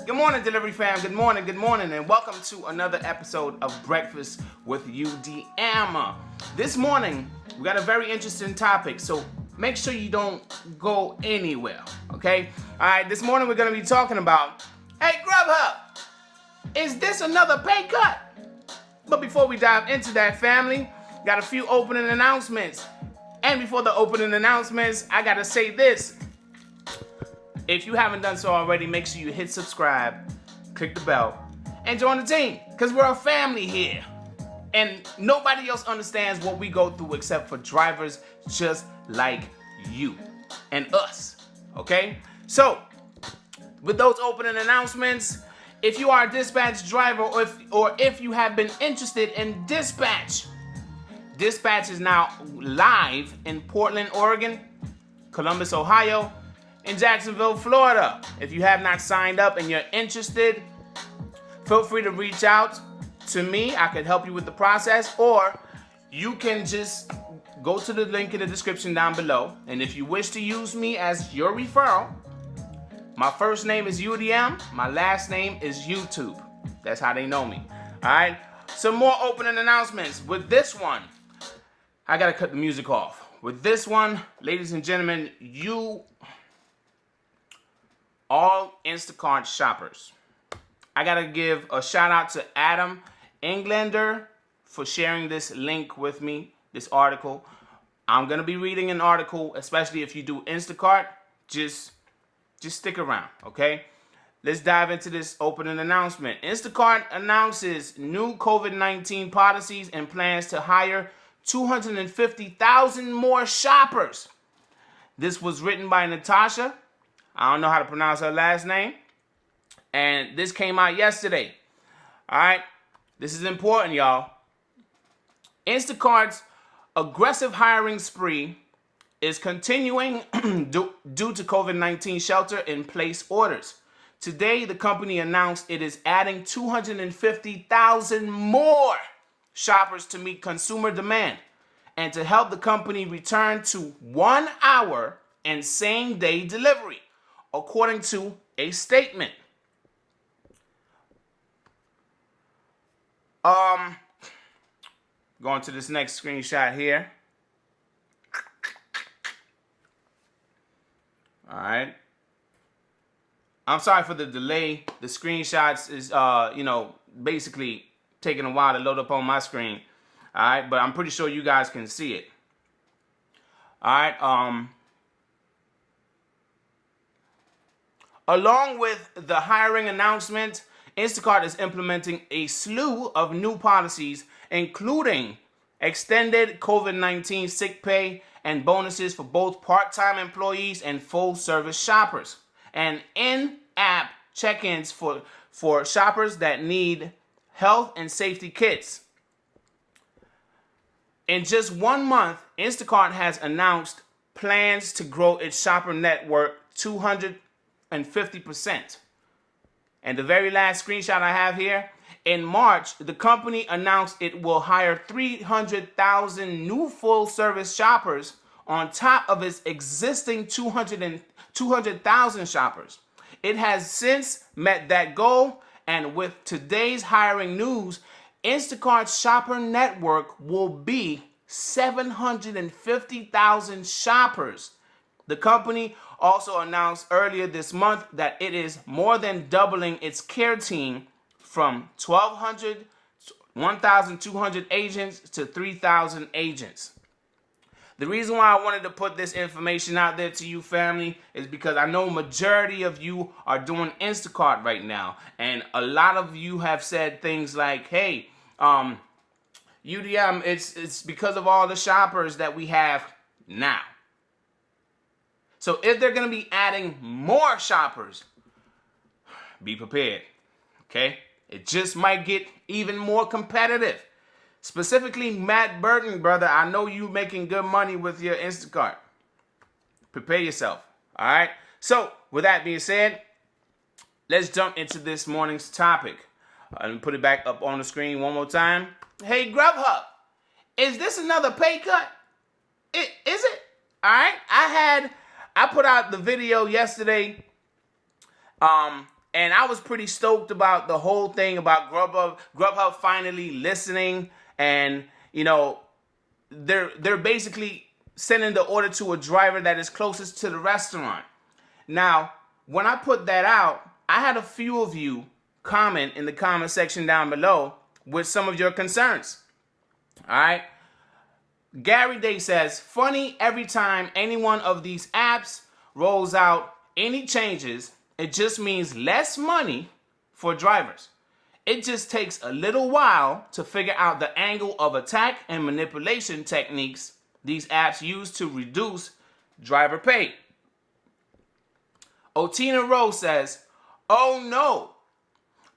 Good morning, delivery fam. Good morning, and welcome to another episode of Breakfast with UDM. This morning, we got a very interesting topic, so make sure you don't go anywhere, okay? All right, this morning we're going to be talking about, hey, Grubhub, is this another pay cut? But before we dive into that, family, got a few opening announcements. And before the opening announcements, I got to say this. If you haven't done so already, make sure you hit subscribe, click the bell, and join the team, because we're a family here. And nobody else understands what we go through except for drivers just like you and us, okay? So, with those opening announcements, if you are a dispatch driver or if you have been interested in dispatch is now live in Portland, Oregon, Columbus, Ohio, in Jacksonville, Florida. If you have not signed up and you're interested, feel free to reach out to me. I can help you with the process, or you can just go to the link in the description down below. And if you wish to use me as your referral, my first name is UDM, my last name is YouTube. That's how they know me. All right, some more opening announcements. With this one, I gotta cut the music off. With this one, ladies and gentlemen, all Instacart shoppers, I gotta give a shout out to Adam Englander for sharing this link with me, this article. I'm gonna be reading an article, especially if you do Instacart. Just stick around, okay? Let's dive into this opening announcement. Instacart announces new COVID-19 policies and plans to hire 250,000 more shoppers. This was written by Natasha. I don't know how to pronounce her last name. And this came out yesterday. All right. This is important, y'all. Instacart's aggressive hiring spree is continuing due to COVID-19 shelter-in-place orders. Today, the company announced it is adding 250,000 more shoppers to meet consumer demand and to help the company return to 1 hour and same-day delivery, according to a statement. Going to this next screenshot here. All right. I'm sorry for the delay. The screenshots is, basically taking a while to load up on my screen. All right, but I'm pretty sure you guys can see it. All right. Along with the hiring announcement, Instacart is implementing a slew of new policies, including extended COVID-19 sick pay and bonuses for both part-time employees and full-service shoppers, and in-app check-ins for shoppers that need health and safety kits. In just 1 month, Instacart has announced plans to grow its shopper network 250%. And the very last screenshot I have here, in March, the company announced it will hire 300,000 new full-service shoppers on top of its existing 200,000 shoppers. It has since met that goal, and with today's hiring news, Instacart's shopper network will be 750,000 shoppers. The company also announced earlier this month that it is more than doubling its care team from 1,200 agents to 3,000 agents. The reason why I wanted to put this information out there to you, family, is because I know majority of you are doing Instacart right now. And a lot of you have said things like, hey, UDM, it's because of all the shoppers that we have now. So if they're going to be adding more shoppers, be prepared, okay? It just might get even more competitive. Specifically, Matt Burton, brother, I know you making good money with your Instacart. Prepare yourself, all right? So with that being said, let's jump into this morning's topic. Let me put it back up on the screen one more time. Hey, Grubhub, is this another pay cut? Is it? All right, I put out the video yesterday, And I was pretty stoked about the whole thing about Grubhub finally listening, and you know, they're basically sending the order to a driver that is closest to the restaurant. Now, when I put that out, I had a few of you comment in the comment section down below with some of your concerns. All right. Gary Day says, funny, every time any one of these apps rolls out any changes, it just means less money for drivers. It just takes a little while to figure out the angle of attack and manipulation techniques these apps use to reduce driver pay. Otina Rose says, oh no,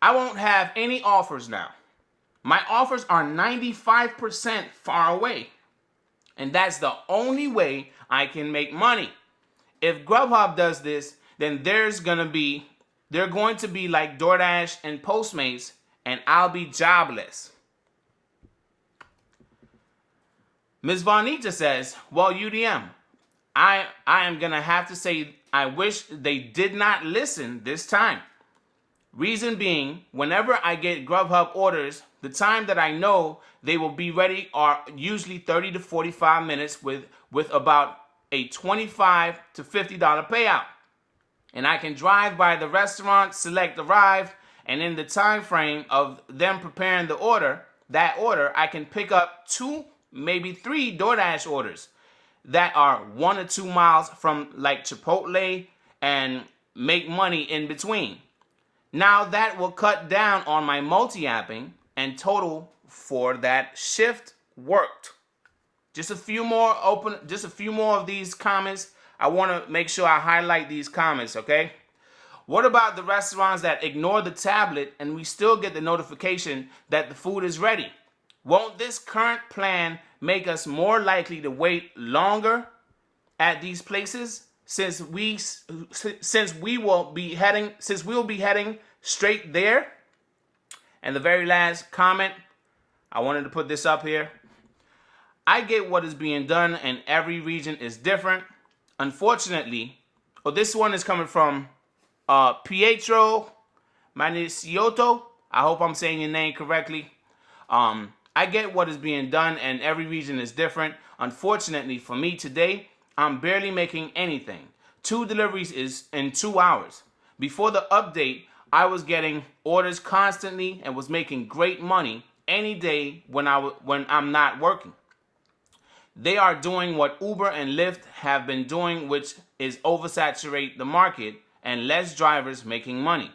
I won't have any offers now. My offers are 95% far away, and that's the only way I can make money. If Grubhub does this, then they're going to be like DoorDash and Postmates, and I'll be jobless. Ms. Vonita says, well, UDM, I am going to have to say I wish they did not listen this time. Reason being, whenever I get Grubhub orders, the time that I know they will be ready are usually 30 to 45 minutes with about a $25 to $50 payout. And I can drive by the restaurant, select arrive, and in the time frame of them preparing the order, I can pick up 2, maybe 3 DoorDash orders that are 1 or 2 miles from like Chipotle and make money in between. Now that will cut down on my multi-apping and total for that shift worked. Just a few more of these comments. I want to make sure I highlight these comments, okay? What about the restaurants that ignore the tablet and we still get the notification that the food is ready? Won't this current plan make us more likely to wait longer at these places since we'll be heading straight there? And the very last comment, I wanted to put this up here. I get what is being done and every region is different. Unfortunately, this one is coming from Pietro Manisciotto. I hope I'm saying your name correctly. I get what is being done and every region is different. Unfortunately for me today, I'm barely making anything. 2 deliveries is in 2 hours. Before the update, I was getting orders constantly and was making great money any day when I'm not working. They are doing what Uber and Lyft have been doing, which is oversaturate the market and less drivers making money.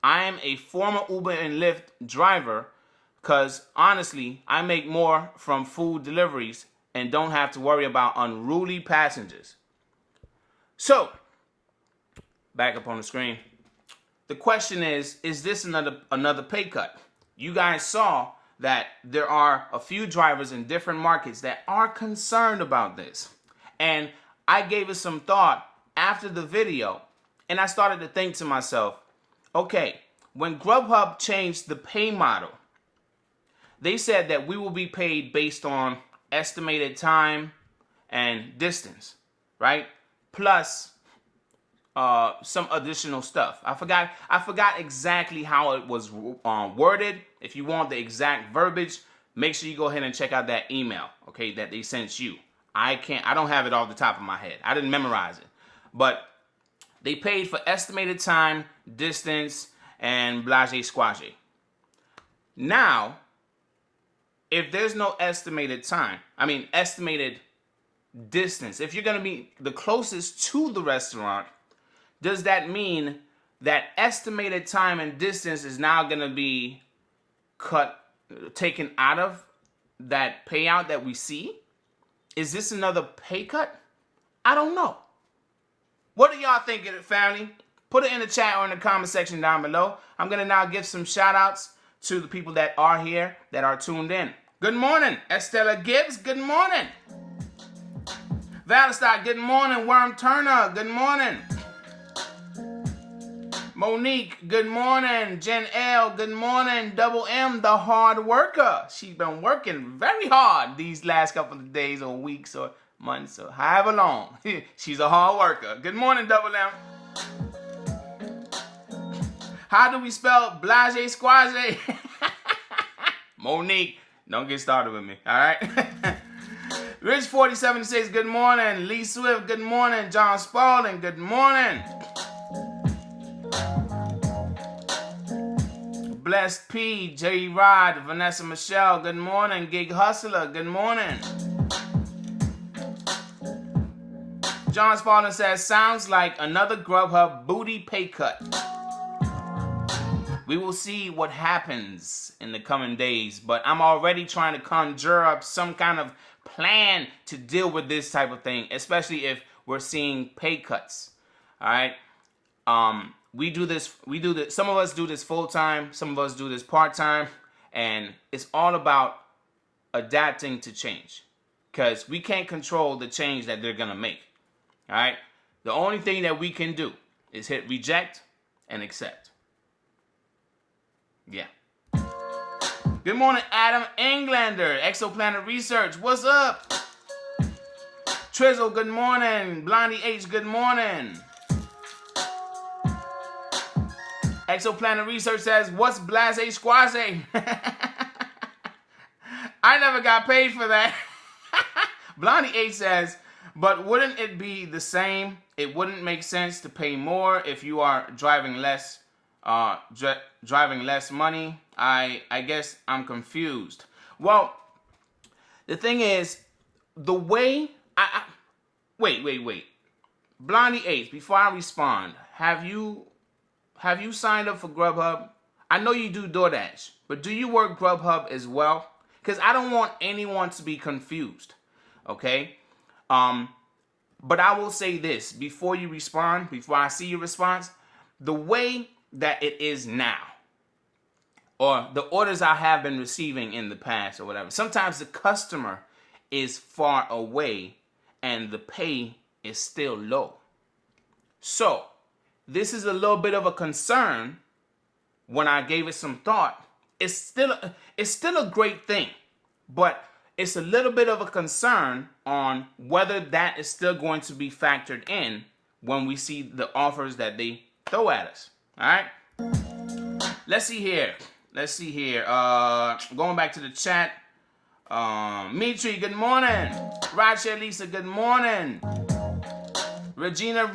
I am a former Uber and Lyft driver because honestly, I make more from food deliveries and don't have to worry about unruly passengers. So, back up on the screen. The question is this another pay cut? You guys saw that there are a few drivers in different markets that are concerned about this. And I gave it some thought after the video, and I started to think to myself, okay, when Grubhub changed the pay model, they said that we will be paid based on estimated time and distance, right? Plus some additional stuff. I forgot exactly how it was worded. If you want the exact verbiage, make sure you go ahead and check out that email, okay, that they sent you. I don't have it off the top of my head. I didn't memorize it. But they paid for estimated time, distance, and blase squache. Now, if there's no estimated distance, if you're going to be the closest to the restaurant, does that mean that estimated time and distance is now going to be taken out of that payout that we see? Is this another pay cut? I don't know. What do y'all think of it, family? Put it in the chat or in the comment section down below. I'm going to now give some shout outs to the people that are here, that are tuned in. Good morning, Estella Gibbs. Good morning. Valentine, good morning. Worm Turner, good morning. Monique, good morning. Jen L, good morning. Double M, the hard worker. She's been working very hard these last couple of days or weeks or months or however long. She's a hard worker. Good morning, Double M. How do we spell blase squaze? Monique, don't get started with me, all right? Rich 4076, good morning. Lee Swift, good morning. John Spalding, good morning. Blessed P, J. Rod, Vanessa Michelle, good morning. Gig Hustler, good morning. John Spalding says, sounds like another Grubhub booty pay cut. We will see what happens in the coming days, but I'm already trying to conjure up some kind of plan to deal with this type of thing, especially if we're seeing pay cuts. All right. We do this, some of us do this full-time, some of us do this part-time, and it's all about adapting to change because we can't control the change that they're going to make. All right. The only thing that we can do is hit reject and accept. Yeah. Good morning, Adam Englander, Exoplanet Research. What's up? Trizzle, good morning. Blondie H, good morning. Exoplanet Research says, what's blase squaze? I never got paid for that. Blondie H says, but wouldn't it be the same? It wouldn't make sense to pay more if you are driving less money. I guess I'm confused. Well, the thing is, the way wait. Blondie H, before I respond, have you signed up for Grubhub? I know you do DoorDash, but do you work Grubhub as well? Because I don't want anyone to be confused. Okay? But I will say this before you respond, before I see your response, the way that it is now, or the orders I have been receiving in the past or whatever, sometimes the customer is far away and the pay is still low. So this is a little bit of a concern. When I gave it some thought, it's still a great thing, but it's a little bit of a concern on whether that is still going to be factored in when we see the offers that they throw at us. All right. Let's see here. Going back to the chat. Mitri, good morning. Racha Lisa, good morning. Regina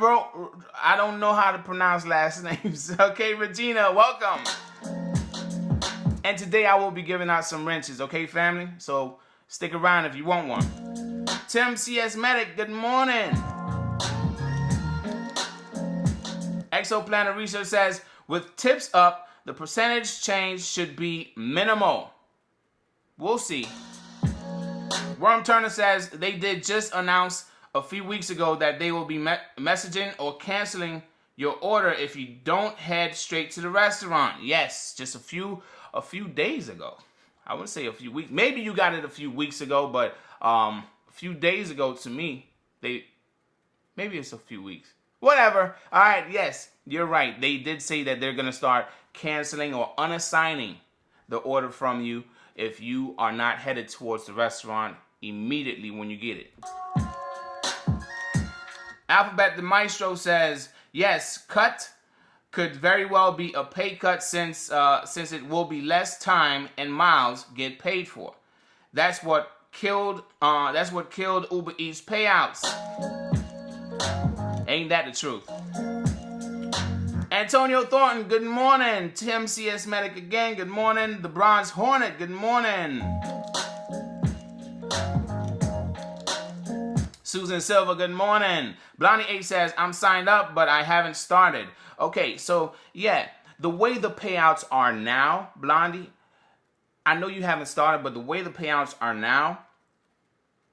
I don't know how to pronounce last names. Okay, Regina, welcome. And today I will be giving out some wrenches, okay, family? So stick around if you want one. Tim CS Medic, good morning. Exoplanet Research says, with tips up, the percentage change should be minimal. We'll see. Worm Turner says they did just announce a few weeks ago that they will be messaging or canceling your order if you don't head straight to the restaurant. Yes, just a few days ago. I wouldn't say a few weeks. Maybe you got it a few weeks ago, but a few days ago to me, maybe it's a few weeks. Whatever. All right, yes, you're right. They did say that they're going to start canceling or unassigning the order from you if you are not headed towards the restaurant immediately when you get it. Alphabet the Maestro says, yes, cut could very well be a pay cut since it will be less time and miles get paid for. That's what killed Uber Eats payouts. Ain't that the truth? Antonio Thornton, good morning. Tim CS Medic again, good morning. The Bronze Hornet, good morning. Susan Silva, good morning. Blondie H says, I'm signed up, but I haven't started. Okay, so yeah, the way the payouts are now, Blondie, I know you haven't started, but the way the payouts are now,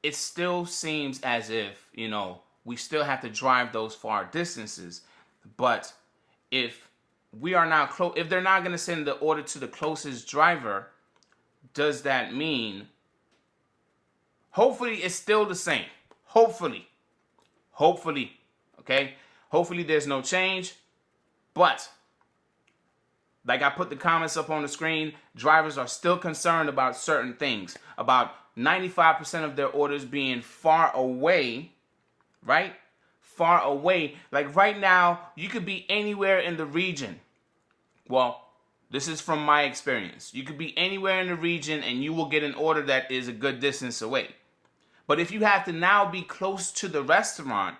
it still seems as if, we still have to drive those far distances. But if we are now if they're not going to send the order to the closest driver, does that mean hopefully it's still the same? Hopefully, okay? Hopefully there's no change. But like I put the comments up on the screen, drivers are still concerned about certain things, about 95% of their orders being far away, right? Far away. Like right now, you could be anywhere in the region. Well, this is from my experience. You could be anywhere in the region and you will get an order that is a good distance away. But if you have to now be close to the restaurant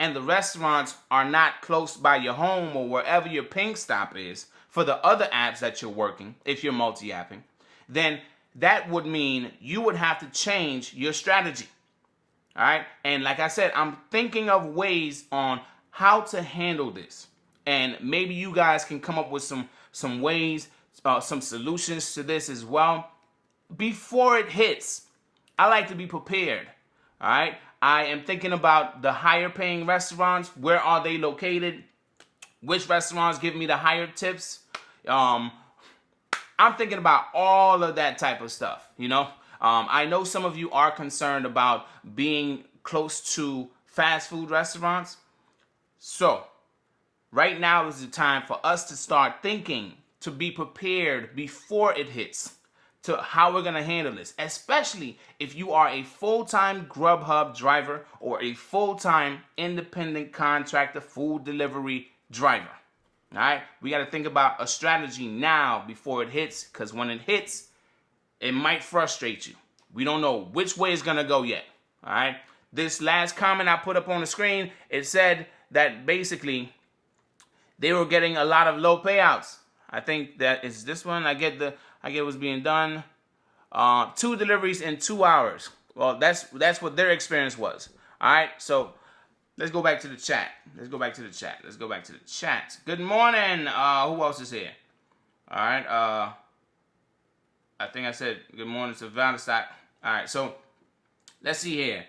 and the restaurants are not close by your home or wherever your ping stop is for the other apps that you're working, if you're multi-apping, then that would mean you would have to change your strategy. All right. And like I said, I'm thinking of ways on how to handle this. And maybe you guys can come up with some ways, some solutions to this as well. Before it hits, I like to be prepared. All right. I am thinking about the higher paying restaurants. Where are they located? Which restaurants give me the higher tips? I'm thinking about all of that type of stuff, you know. I know some of you are concerned about being close to fast food restaurants. So right now is the time for us to start thinking, to be prepared before it hits, to how we're going to handle this, especially if you are a full-time Grubhub driver or a full-time independent contractor food delivery driver. All right, we got to think about a strategy now before it hits, because when it hits, it might frustrate you. We don't know which way it's going to go yet. All right, this last comment I put up on the screen, it said that basically they were getting a lot of low payouts. I think that is this one. I get what's being done. 2 deliveries in 2 hours. Well, that's what their experience was. All right, so let's go back to the chat. Let's go back to the chat. Good morning. Who else is here? All right. I think I said good morning to Valentine. All right, so let's see here.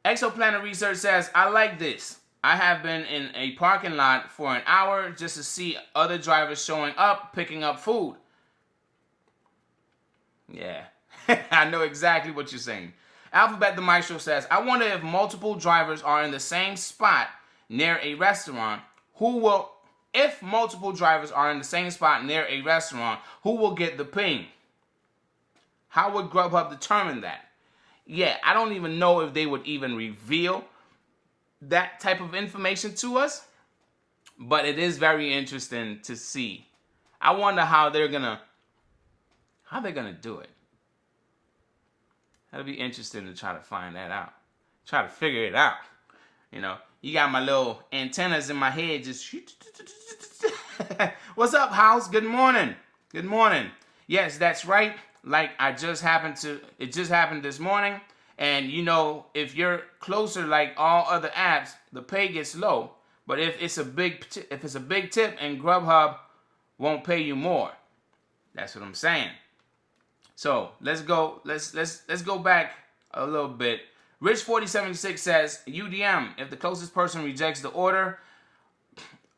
Exoplanet Research says, I like this. I have been in a parking lot for an hour just to see other drivers showing up, picking up food. Yeah, I know exactly what you're saying. Alphabet the Maestro says, I wonder if multiple drivers are in the same spot near a restaurant, if multiple drivers are in the same spot near a restaurant, who will get the ping? How would Grubhub determine that? Yeah, I don't even know if they would even reveal that type of information to us, but it is very interesting to see. I wonder how they're gonna do it. That'll be interesting to try to find that out. Try to figure it out. You know, you got my little antennas in my head just What's up, house? Good morning. Good morning. Yes, that's right. Like it just happened this morning. And you know, if you're closer like all other apps, the pay gets low. But if it's a big tip and Grubhub won't pay you more. That's what I'm saying. So let's go back a little bit. Rich4076 says, UDM, if the closest person rejects the order,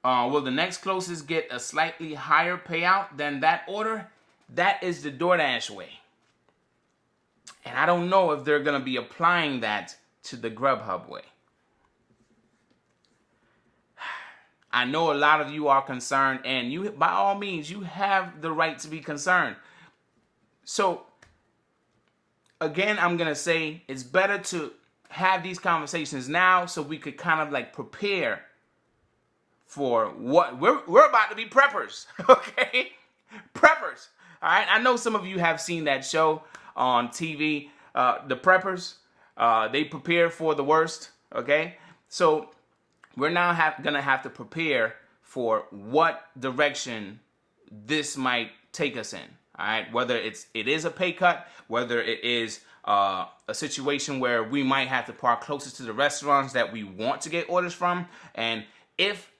will the next closest get a slightly higher payout than that order? That is the DoorDash way. And I don't know if they're going to be applying that to the Grubhub way. I know a lot of you are concerned, and you, by all means, you have the right to be concerned. So, again, I'm going to say it's better to have these conversations now so we could kind of like prepare for what we're about to be preppers, okay? Preppers. All right, I know some of you have seen that show on TV, The Preppers. They prepare for the worst, okay? So we're now gonna have to prepare for what direction this might take us in, all right? Whether it is a pay cut, whether it is a situation where we might have to park closest to the restaurants that we want to get orders from, and if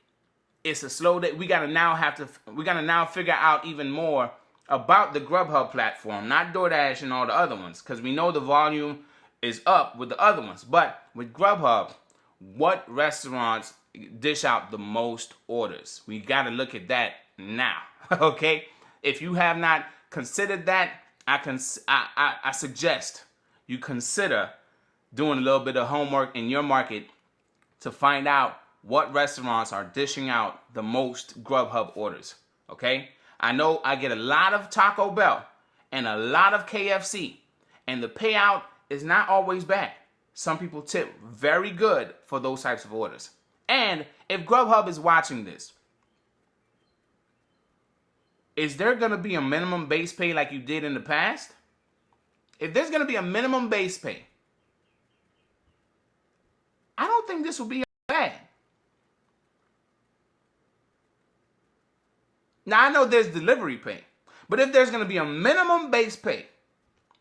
it's a slow day, we gotta now figure out even more about the Grubhub platform, not DoorDash and all the other ones, because we know the volume is up with the other ones. But with Grubhub, what restaurants dish out the most orders? We got to look at that now, okay? If you have not considered that, I suggest you consider doing a little bit of homework in your market to find out what restaurants are dishing out the most Grubhub orders, okay? I know I get a lot of Taco Bell and a lot of KFC, and the payout is not always bad. Some people tip very good for those types of orders. And if Grubhub is watching this, is there going to be a minimum base pay like you did in the past? If there's going to be a minimum base pay, I don't think this will be bad. Now, I know there's delivery pay, but if there's going to be a minimum base pay,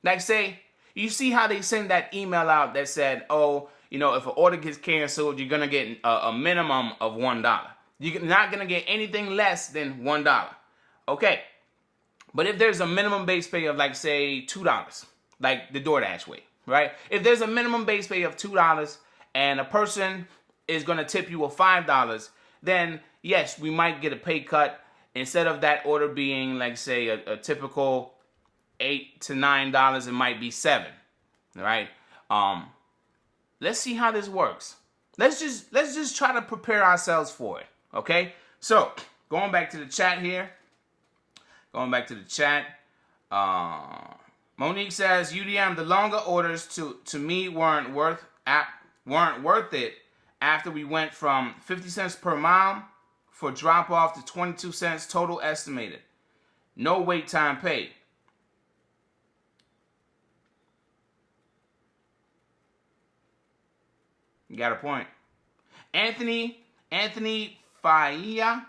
like say, you see how they send that email out that said, oh, you know, if an order gets canceled, you're going to get a minimum of $1. You're not going to get anything less than $1. Okay. But if there's a minimum base pay of like, say, $2, like the DoorDash way, right? If there's a minimum base pay of $2 and a person is going to tip you a $5, then yes, we might get a pay cut. Instead of that order being like, say, a typical $8 to $9, it might be $7, right? Let's see how this works. Let's just try to prepare ourselves for it, okay? So, going back to the chat here. Going back to the chat. Monique says, UDM, the longer orders to me weren't worth it after we went from 50 cents per mile for drop off to 22 cents total estimated. No wait time paid. You got a point. Anthony Faia.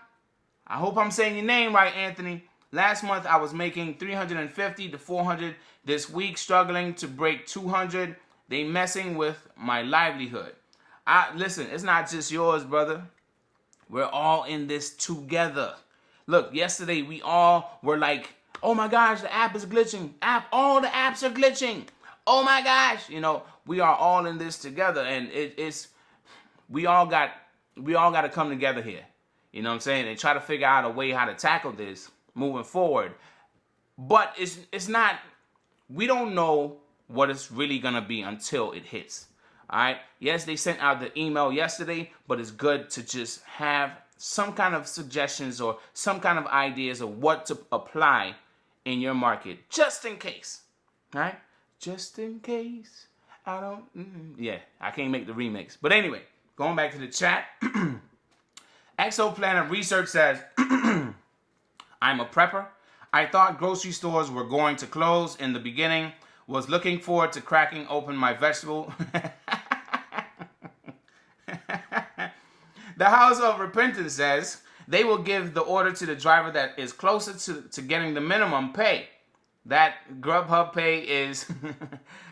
I hope I'm saying your name right, Anthony. Last month I was making 350 to 400. This week struggling to break 200. They messing with my livelihood. Listen, it's not just yours, brother. We're all in this together. Look, yesterday we all were like, oh my gosh, the app is glitching. All the apps are glitching. Oh my gosh. You know, we are all in this together, and we all got to come together here. You know what I'm saying? And try to figure out a way how to tackle this moving forward. But it's not, we don't know what it's really going to be until it hits. All right. Yes, they sent out the email yesterday, but it's good to just have some kind of suggestions or some kind of ideas of what to apply in your market, just in case. All right. Just in case. I can't make the remix. But anyway, going back to the chat. Exoplanet Research says, I'm a prepper. I thought grocery stores were going to close in the beginning. Was looking forward to cracking open my vegetable. The House of Repentance says they will give the order to the driver that is closer to getting the minimum pay. That Grubhub pay is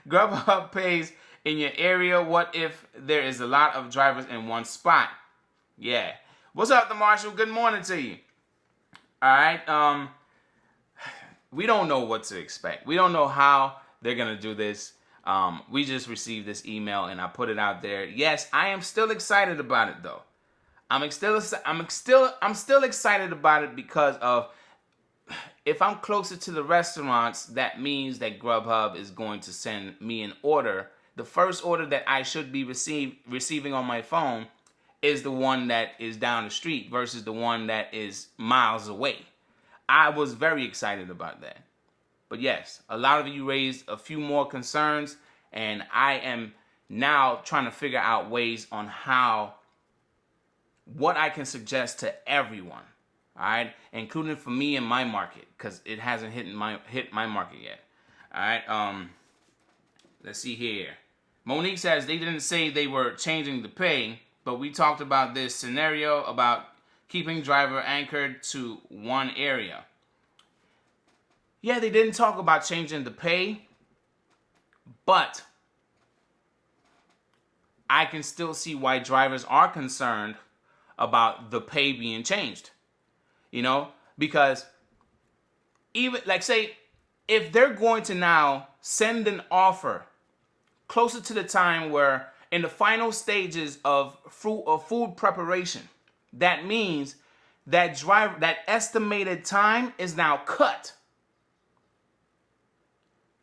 Grubhub pays in your area. What if there is a lot of drivers in one spot? Yeah. What's up, the Marshall? Good morning to you. All right. We don't know what to expect. We don't know how they're gonna do this. We just received this email and I put it out there. Yes, I am still excited about it though. I'm still excited about it because of, if I'm closer to the restaurants, that means that Grubhub is going to send me an order. The first order that I should be receiving on my phone is the one that is down the street versus the one that is miles away. I was very excited about that. But yes, a lot of you raised a few more concerns, and I am now trying to figure out ways on what I can suggest to everyone. All right, including for me and my market, because it hasn't hit my market yet. All right, let's see here. Monique says they didn't say they were changing the pay, but we talked about this scenario about keeping driver anchored to one area. Yeah, they didn't talk about changing the pay, but I can still see why drivers are concerned about the pay being changed. You know, because even like say if they're going to now send an offer closer to the time where in the final stages of food preparation, that means that that estimated time is now cut.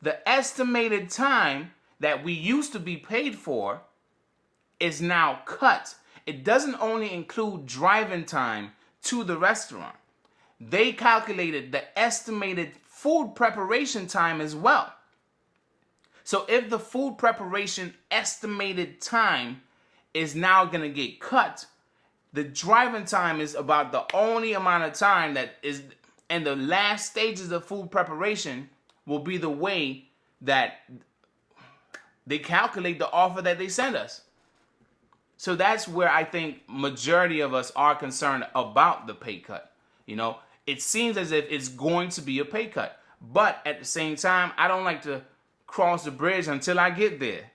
The estimated time that we used to be paid for is now cut. It doesn't only include driving time to the restaurant. They calculated the estimated food preparation time as well. So if the food preparation estimated time is now going to get cut, the driving time is about the only amount of time that is And the last stages of food preparation will be the way that they calculate the offer that they send us. So that's where I think majority of us are concerned about the pay cut. You know, it seems as if it's going to be a pay cut. But at the same time, I don't like to cross the bridge until I get there.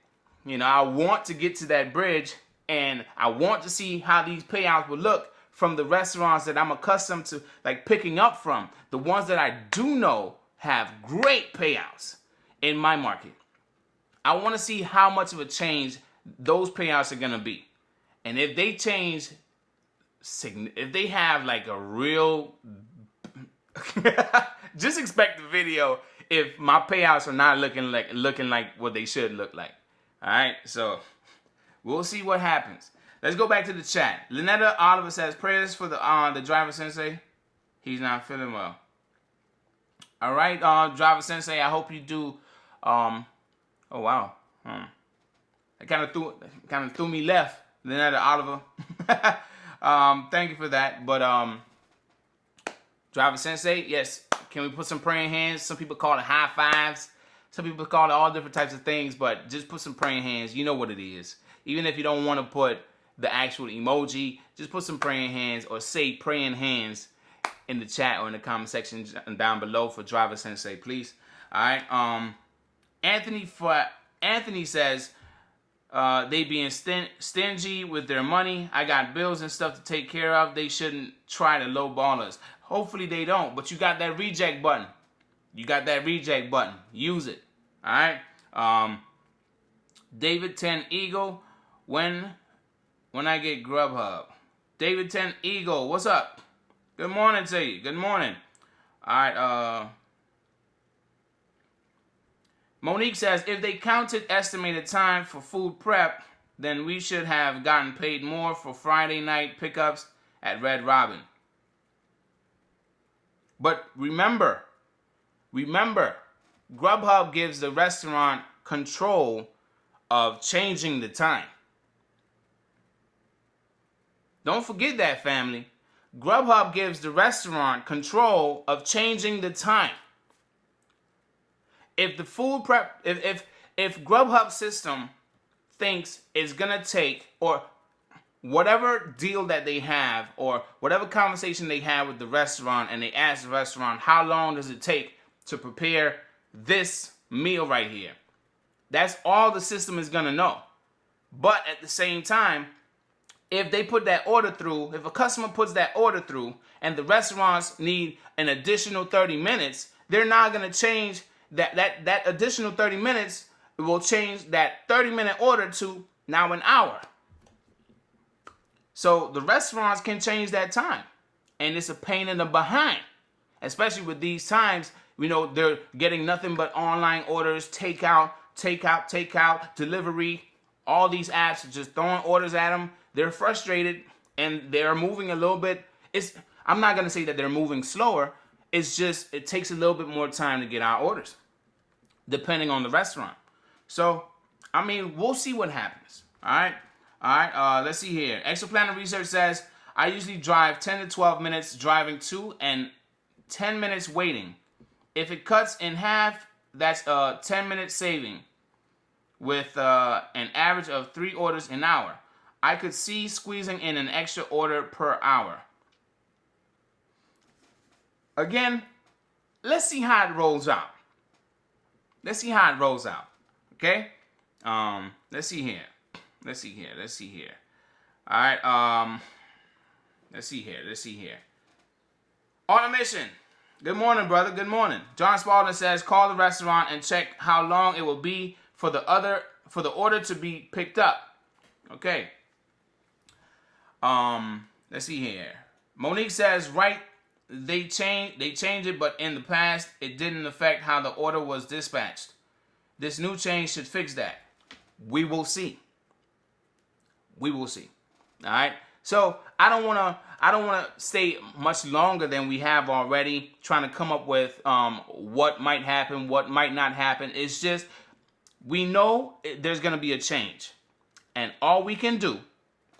You know, I want to get to that bridge, and I want to see how these payouts will look from the restaurants that I'm accustomed to like picking up from. The ones that I do know have great payouts in my market. I want to see how much of a change those payouts are going to be. And if they change, if they have like a real, just expect the video if my payouts are not looking like what they should look like. All right, so we'll see what happens. Let's go back to the chat. Lynetta Oliver says, prayers for the driver sensei. He's not feeling well. All right, driver sensei, I hope you do. Oh wow, it kind of threw me left. Lynetta Oliver. Thank you for that. But driver sensei, yes. Can we put some praying hands? Some people call it high fives. Some people call it all different types of things. But just put some praying hands. You know what it is. Even if you don't want to put the actual emoji, just put some praying hands or say praying hands in the chat or in the comment section down below for driver sensei, please. All right. Anthony says, they being stingy with their money. I got bills and stuff to take care of. They shouldn't try to lowball us. Hopefully they don't. But you got that reject button. You got that reject button. Use it. All right. David 10 Eagle. When I get Grubhub. David 10 Eagle. What's up? Good morning to you. Good morning. All right. Monique says, if they counted estimated time for food prep, then we should have gotten paid more for Friday night pickups at Red Robin. But remember, Grubhub gives the restaurant control of changing the time. Don't forget that, family. Grubhub gives the restaurant control of changing the time. If the food prep, if Grubhub system thinks it's gonna take, or whatever deal that they have, or whatever conversation they have with the restaurant, and they ask the restaurant, how long does it take to prepare this meal right here? That's all the system is gonna know. But at the same time, if they put that order through, if a customer puts that order through, and the restaurants need an additional 30 minutes, they're not gonna change that additional 30 minutes. Will change that 30-minute order to now an hour. So the restaurants can change that time. And it's a pain in the behind. Especially with these times, you know, they're getting nothing but online orders, takeout, delivery. All these apps are just throwing orders at them. They're frustrated and they're moving a little bit. I'm not going to say that they're moving slower. It's just, it takes a little bit more time to get our orders, depending on the restaurant. So, I mean, we'll see what happens. All right. Let's see here. Exoplanet Research says, I usually drive 10 to 12 minutes driving to and 10 minutes waiting. If it cuts in half, that's a 10-minute saving with an average of 3 orders an hour. I could see squeezing in an extra order per hour. Again, let's see how it rolls out. Okay? Let's see here. All right. Let's see here. Automation. Good morning, brother. Good morning. John Spalding says, call the restaurant and check how long it will be for the order to be picked up. Okay. Let's see here. Monique says, right, they changed it, but in the past it didn't affect how the order was dispatched. This new change should fix that. We will see. All right. So I don't want to stay much longer than we have already trying to come up with what might happen, what might not happen. It's just, we know there's going to be a change, and all we can do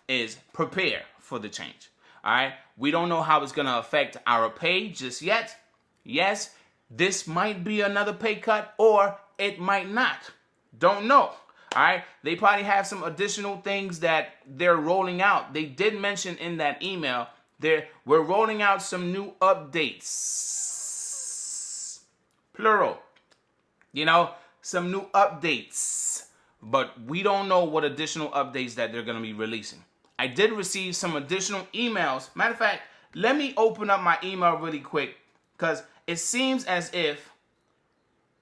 is prepare for the change. All right. We don't know how it's going to affect our pay just yet, Yes, this might be another pay cut or it might not. Don't know. All right. They probably have some additional things that they're rolling out. They did mention in that email we're rolling out some new updates. Plural. You know, some new updates. But we don't know what additional updates that they're going to be releasing. I did receive some additional emails. Matter of fact, let me open up my email really quick because it seems as if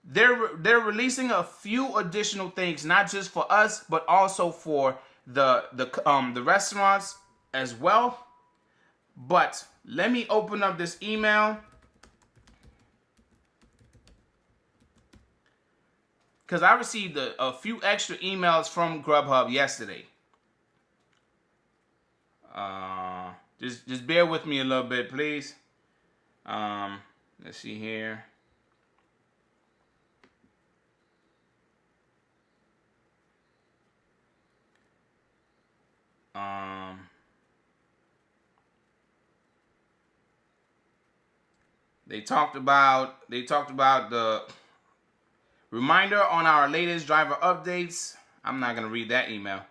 they're releasing a few additional things, not just for us, but also for the restaurants as well. But let me open up this email because I received a few extra emails from Grubhub yesterday. Just bear with me a little bit, please. Let's see here. They talked about the reminder on our latest driver updates. I'm not gonna read that email.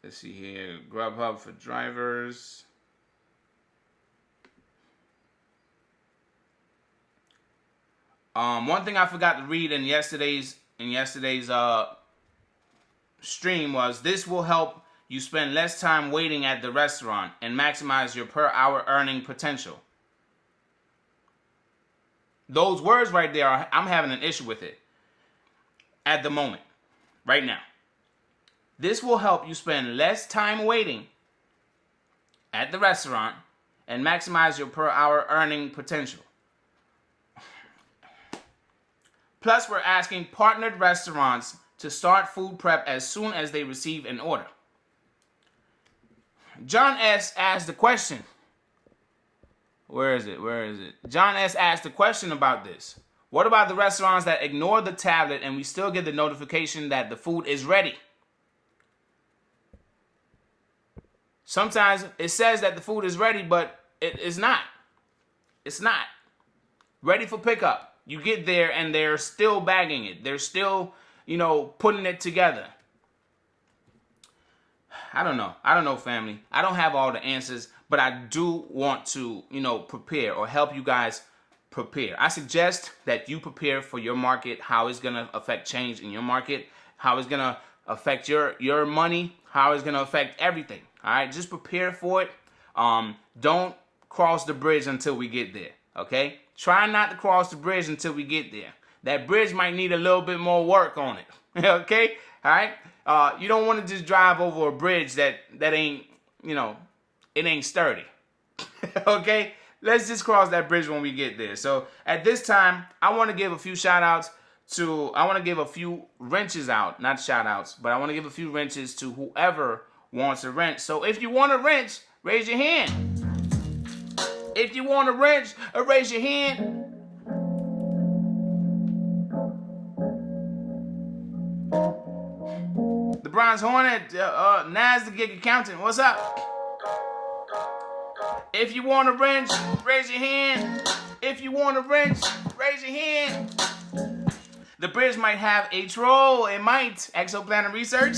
Let's see here. Grubhub for drivers. One thing I forgot to read in yesterday's stream was this will help you spend less time waiting at the restaurant and maximize your per hour earning potential. Those words right there, I'm having an issue with it at the moment, right now. This will help you spend less time waiting at the restaurant and maximize your per hour earning potential. Plus, we're asking partnered restaurants to start food prep as soon as they receive an order. John S. asked the question. Where is it? John S. asked the question about this. What about the restaurants that ignore the tablet and we still get the notification that the food is ready? Sometimes it says that the food is ready, but it is not. It's not. Ready for pickup. You get there and they're still bagging it. They're still, putting it together. I don't know, family. I don't have all the answers, but I do want to, prepare or help you guys prepare. I suggest that you prepare for your market, how it's going to affect change in your market, how it's going to affect your money, how it's going to affect everything. All right, just prepare for it. Don't cross the bridge until we get there, okay? Try not to cross the bridge until we get there. That bridge might need a little bit more work on it, okay? All right? You don't want to just drive over a bridge that ain't, it ain't sturdy, okay? Let's just cross that bridge when we get there. So at this time, I want to give a few shout-outs I want to give a few wrenches out, not shout-outs, but I want to give a few wrenches to whoever wants a wrench. So if you want a wrench, raise your hand. If you want a wrench, raise your hand. The Bronze Hornet, Naz the Gig Accountant, what's up? If you want a wrench, raise your hand. If you want a wrench, raise your hand. The bridge might have a troll. It might. Exoplanet Research.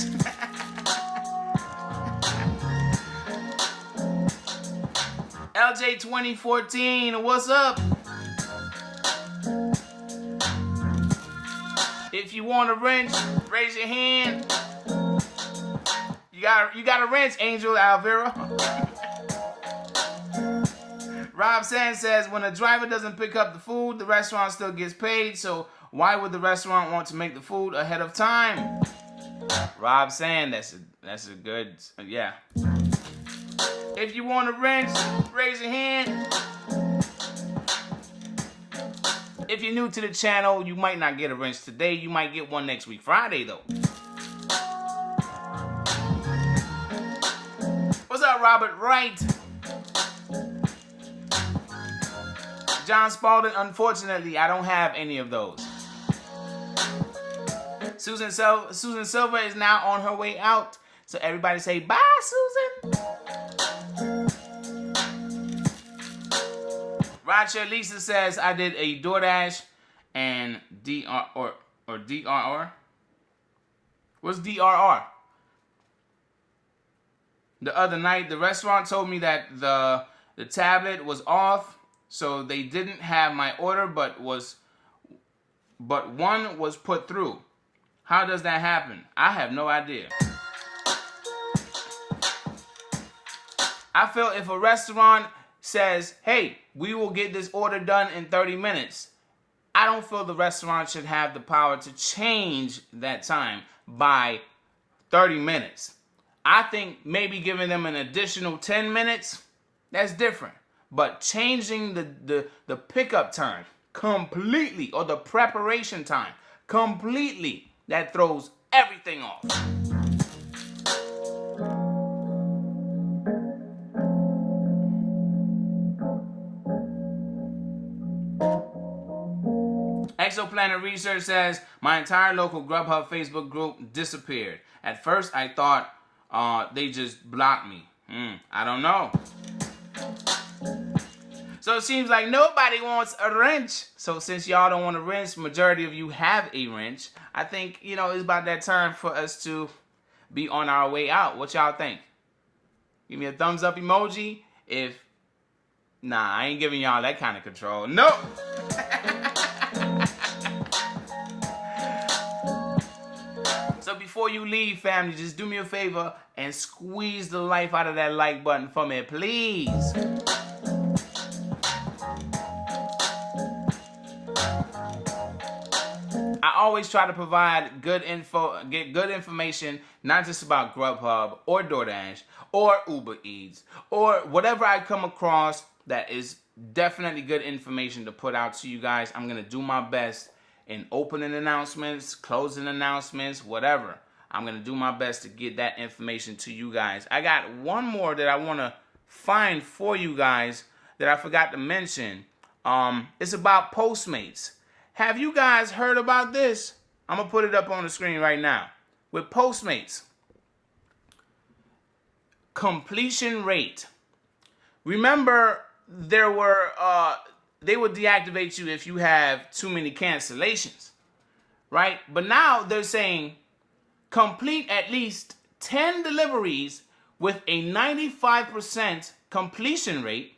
LJ 2014, what's up? If you want a wrench, raise your hand. You got a wrench, Angel Alvera. Rob Sand says, when a driver doesn't pick up the food, the restaurant still gets paid, so why would the restaurant want to make the food ahead of time? Rob Sand, that's a good, yeah. If you want a wrench, raise your hand. If you're new to the channel, you might not get a wrench today. You might get one next week, Friday, though. What's up, Robert Wright? John Spalding, unfortunately, I don't have any of those. Susan Silva is now on her way out. So everybody say, bye, Susan. Roger Lisa says, I did a DoorDash and DRR. What's DRR? The other night, the restaurant told me that the tablet was off, so they didn't have my order, but one was put through. How does that happen? I have no idea. I feel if a restaurant says, hey, we will get this order done in 30 minutes, I don't feel the restaurant should have the power to change that time by 30 minutes. I think maybe giving them an additional 10 minutes, that's different. But changing the pickup time completely, or the preparation time completely, that throws everything off. Exoplanet Research says, my entire local Grubhub Facebook group disappeared. At first, I thought they just blocked me. I don't know. So it seems like nobody wants a wrench. So since y'all don't want a wrench, majority of you have a wrench. I think, it's about that time for us to be on our way out. What y'all think? Give me a thumbs up emoji if... Nah, I ain't giving y'all that kind of control. Nope. So before you leave, family, just do me a favor and squeeze the life out of that like button for me, please. I always try to provide good information, not just about Grubhub or DoorDash or Uber Eats or whatever I come across that is definitely good information to put out to you guys. I'm going to do my best in opening announcements, closing announcements, whatever. I'm going to do my best to get that information to you guys. I got one more that I want to find for you guys that I forgot to mention. It's about Postmates. Have you guys heard about this? I'm going to put it up on the screen right now. With Postmates, completion rate. Remember, they would deactivate you if you have too many cancellations, right? But now they're saying complete at least 10 deliveries with a 95% completion rate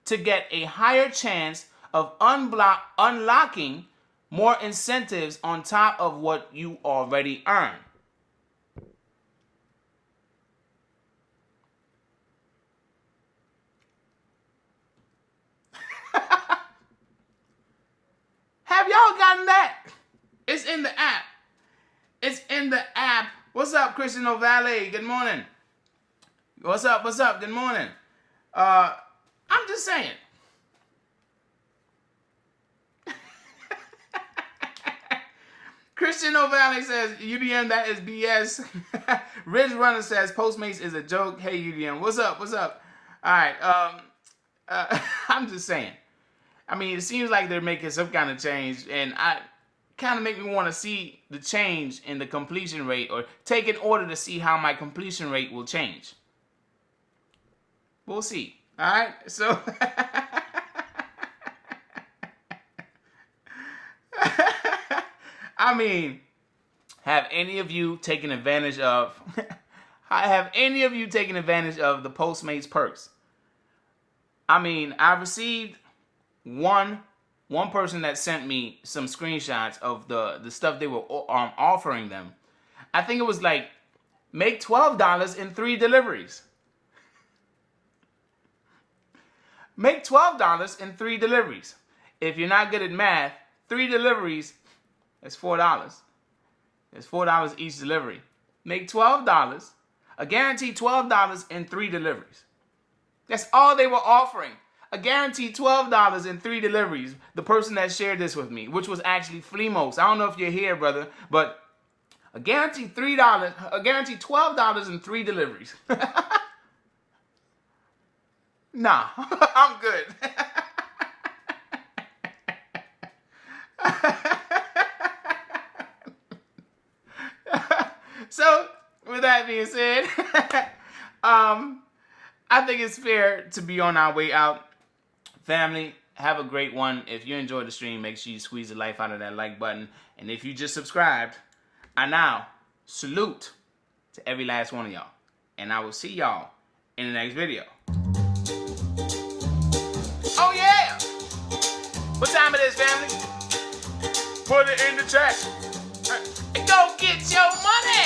to get a higher chance of unlocking more incentives on top of what you already earn. Have y'all gotten that? It's in the app. It's in the app. What's up, Christian O'Valley? Good morning. What's up? What's up? Good morning. I'm just saying. Christian O'Valley says, UDM, that is BS. Ridge Runner says, Postmates is a joke. Hey, UDM, what's up? What's up? All right. I'm just saying. I mean, it seems like they're making some kind of change, and I kind of make me want to see the change in the completion rate, or take an order to see how my completion rate will change. We'll see. All right. So. I mean, have any of you taken advantage of the Postmates perks? I mean, I received one person that sent me some screenshots of the stuff they were offering them. I think it was like, make $12 in 3 deliveries. Make $12 in 3 deliveries. If you're not good at math, 3 deliveries, that's $4. It's $4 each delivery. Make $12, a guaranteed $12 in 3 deliveries. That's all they were offering. A guaranteed $12 in 3 deliveries. The person that shared this with me, which was actually Fleemos. I don't know if you're here, brother, but a guaranteed $12 in 3 deliveries. Nah, I'm good. So, with that being said, I think it's fair to be on our way out. Family, have a great one. If you enjoyed the stream, make sure you squeeze the life out of that like button. And if you just subscribed, I now salute to every last one of y'all. And I will see y'all in the next video. Oh yeah! What time it is, family? Put it in the chat. And go get your money!